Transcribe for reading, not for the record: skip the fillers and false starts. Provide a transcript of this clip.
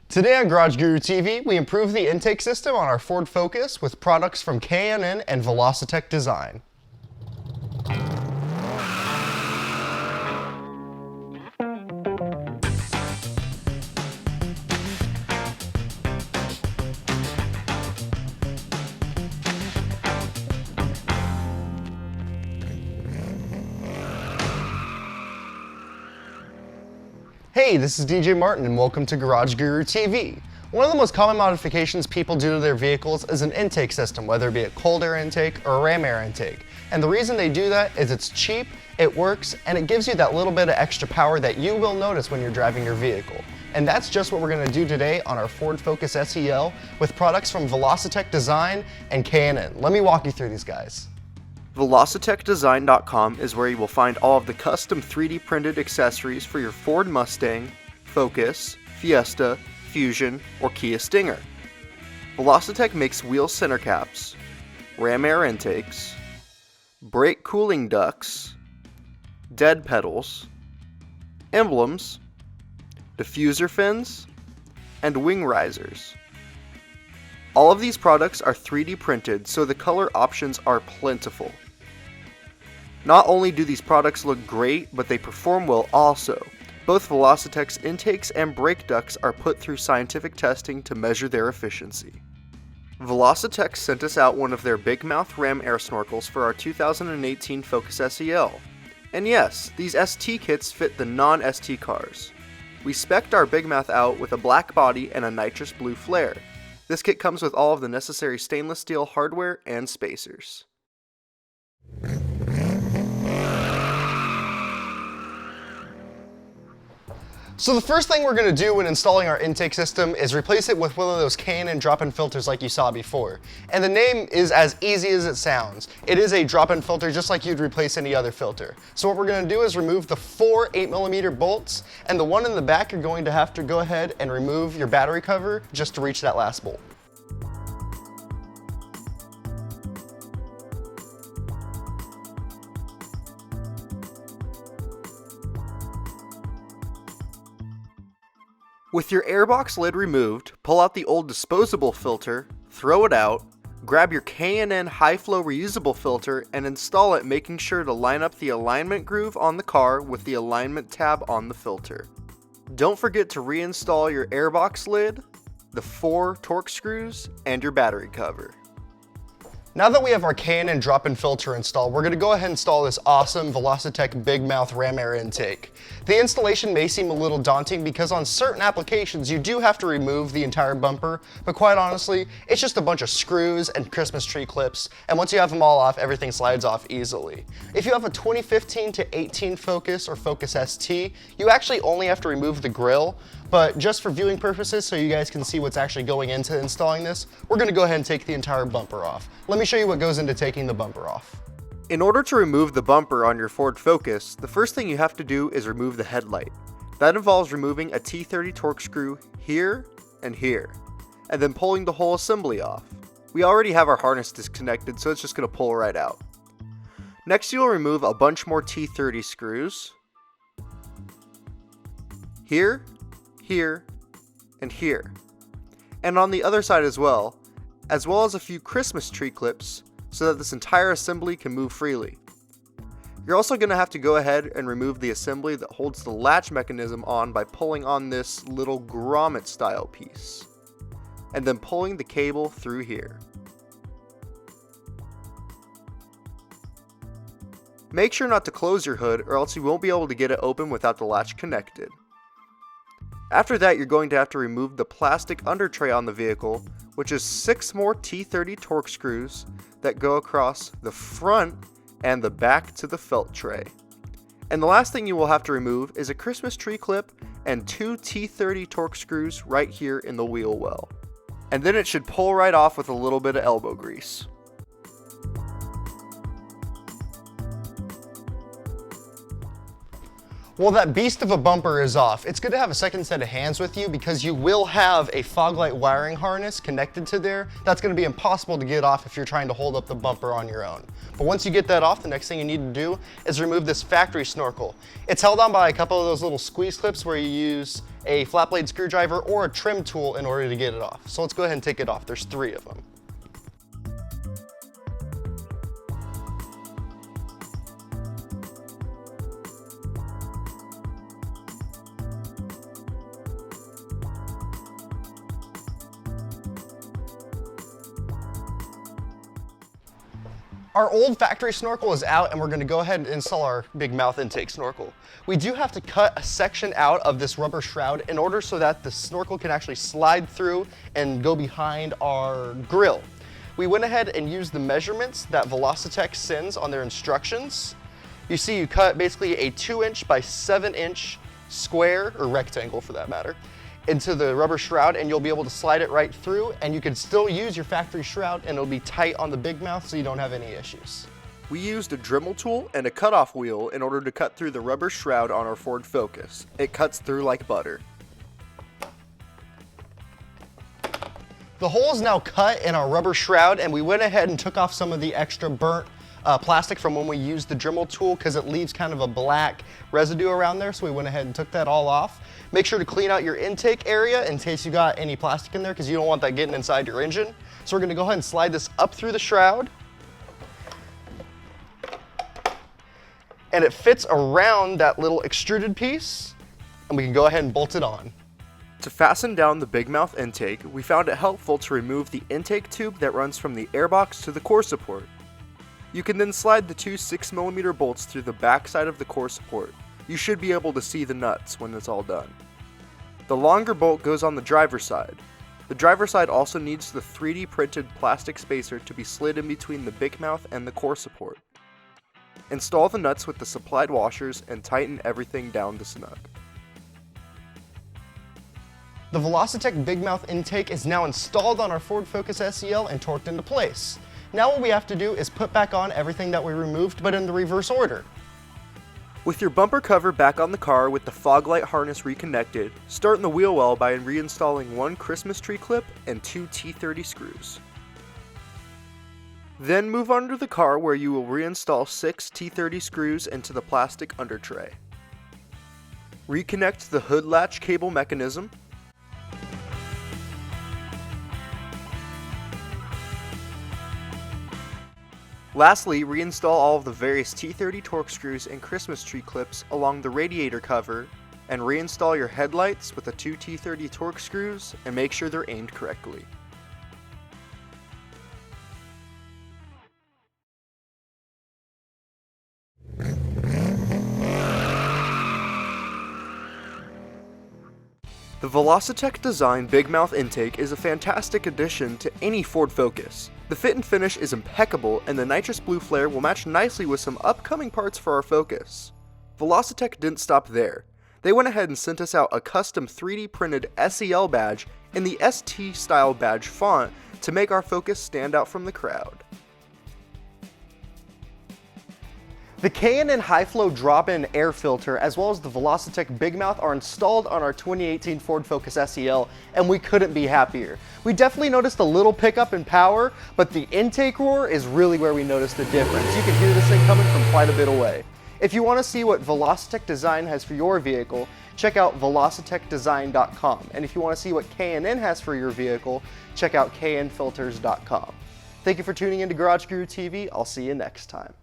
Today on GarageGuruTV, we improve the intake system on our Ford Focus with products from K&N and VelossaTech design. Hey, this is DJ Martin and welcome to GarageGuruTV. One of the most common modifications people do to their vehicles is an intake system, whether it be a cold air intake or a ram air intake. And the reason they do that is it's cheap, it works, and it gives you that little bit of extra power that you will notice when you're driving your vehicle. And that's just what we're going to do today on our Ford Focus SEL with products from VelossaTech Design and K&N. Let me walk you through these guys. VelossaTechDesign.com is where you will find all of the custom 3D printed accessories for your Ford Mustang, Focus, Fiesta, Fusion, or Kia Stinger. VelossaTech makes wheel center caps, ram air intakes, brake cooling ducts, dead pedals, emblems, diffuser fins, and wing risers. All of these products are 3D printed, so the color options are plentiful. Not only do these products look great, but they perform well also. Both VelossaTech's intakes and brake ducts are put through scientific testing to measure their efficiency. VelossaTech sent us out one of their big mouth ram air snorkels for our 2018 Focus SEL. And yes, these ST kits fit the non-ST cars. We spec'd our big mouth out with a black body and a nitrous blue flare. This kit comes with all of the necessary stainless steel hardware and spacers. So the first thing we're going to do when installing our intake system is replace it with one of those K&N drop-in filters like you saw before. And the name is as easy as it sounds. It is a drop-in filter just like you'd replace any other filter. So what we're going to do is remove the 4 8mm bolts, and the one in the back you're going to have to go ahead and remove your battery cover just to reach that last bolt. With your airbox lid removed, pull out the old disposable filter, throw it out, grab your K&N high flow reusable filter and install it, making sure to line up the alignment groove on the car with the alignment tab on the filter. Don't forget to reinstall your airbox lid, the 4 Torx screws, and your battery cover. Now that we have our K&N drop-in filter installed, we're going to go ahead and install this awesome VelossaTech Big Mouth Ram Air intake. The installation may seem a little daunting because on certain applications you do have to remove the entire bumper, but quite honestly, it's just a bunch of screws and Christmas tree clips, and once you have them all off, everything slides off easily. If you have a 2015 to 18 Focus or Focus ST, you actually only have to remove the grille, but just for viewing purposes so you guys can see what's actually going into installing this, we're going to go ahead and take the entire bumper off. Let me show you what goes into taking the bumper off. In order to remove the bumper on your Ford Focus, the first thing you have to do is remove the headlight. That involves removing a T30 Torx screw here and here, and then pulling the whole assembly off. We already have our harness disconnected, so it's just going to pull right out. Next, you'll remove a bunch more T30 screws. Here, here, and here. And on the other side as well as a few Christmas tree clips so that this entire assembly can move freely. You're also going to have to go ahead and remove the assembly that holds the latch mechanism on by pulling on this little grommet style piece, and then pulling the cable through here. Make sure not to close your hood or else you won't be able to get it open without the latch connected. After that, you're going to have to remove the plastic under tray on the vehicle, which is 6 more T30 Torx screws that go across the front and the back to the felt tray. And the last thing you will have to remove is a Christmas tree clip and 2 T30 Torx screws right here in the wheel well. And then it should pull right off with a little bit of elbow grease. Well, that beast of a bumper is off. It's good to have a second set of hands with you because you will have a fog light wiring harness connected to there. That's going to be impossible to get off if you're trying to hold up the bumper on your own. But once you get that off, the next thing you need to do is remove this factory snorkel. It's held on by a couple of those little squeeze clips where you use a flat blade screwdriver or a trim tool in order to get it off. So let's go ahead and take it off. There's 3 of them. Our old factory snorkel is out and we're going to go ahead and install our big mouth intake snorkel. We do have to cut a section out of this rubber shroud in order so that the snorkel can actually slide through and go behind our grill. We went ahead and used the measurements that VelossaTech sends on their instructions. You see you cut basically a 2" by 7" square, or rectangle for that matter, into the rubber shroud, and you'll be able to slide it right through, and you can still use your factory shroud and it'll be tight on the big mouth so you don't have any issues. We used a Dremel tool and a cutoff wheel in order to cut through the rubber shroud on our Ford Focus. It cuts through like butter. The hole is now cut in our rubber shroud, and we went ahead and took off some of the extra burnt plastic from when we used the Dremel tool because it leaves kind of a black residue around there, so we went ahead and took that all off. Make sure to clean out your intake area in case you got any plastic in there because you don't want that getting inside your engine. So we're going to go ahead and slide this up through the shroud. And it fits around that little extruded piece, and we can go ahead and bolt it on. To fasten down the big mouth intake, we found it helpful to remove the intake tube that runs from the airbox to the core support. You can then slide the 2 6mm bolts through the back side of the core support. You should be able to see the nuts when it's all done. The longer bolt goes on the driver's side. The driver's side also needs the 3D printed plastic spacer to be slid in between the big mouth and the core support. Install the nuts with the supplied washers and tighten everything down to snug. The VelossaTech big mouth intake is now installed on our Ford Focus SEL and torqued into place. Now what we have to do is put back on everything that we removed, but in the reverse order. With your bumper cover back on the car with the fog light harness reconnected, start in the wheel well by reinstalling 1 Christmas tree clip and 2 T30 screws. Then move under the car where you will reinstall 6 T30 screws into the plastic under tray. Reconnect the hood latch cable mechanism. Lastly, reinstall all of the various T30 torque screws and Christmas tree clips along the radiator cover, and reinstall your headlights with the 2 T30 torque screws and make sure they're aimed correctly. The VelossaTech design big mouth intake is a fantastic addition to any Ford Focus. The fit and finish is impeccable, and the nitrous blue flare will match nicely with some upcoming parts for our Focus. VelossaTech didn't stop there. They went ahead and sent us out a custom 3D printed SEL badge in the ST style badge font to make our Focus stand out from the crowd. The K&N high flow drop-in air filter as well as the VelossaTech big mouth are installed on our 2018 Ford Focus SEL, and we couldn't be happier. We definitely noticed a little pickup in power, but the intake roar is really where we noticed the difference. You can hear this thing coming from quite a bit away. If you want to see what VelossaTech design has for your vehicle, check out VelossaTechDesign.com. And if you want to see what K&N has for your vehicle, check out K&Nfilters.com. Thank you for tuning in to GarageGuruTV. I'll see you next time.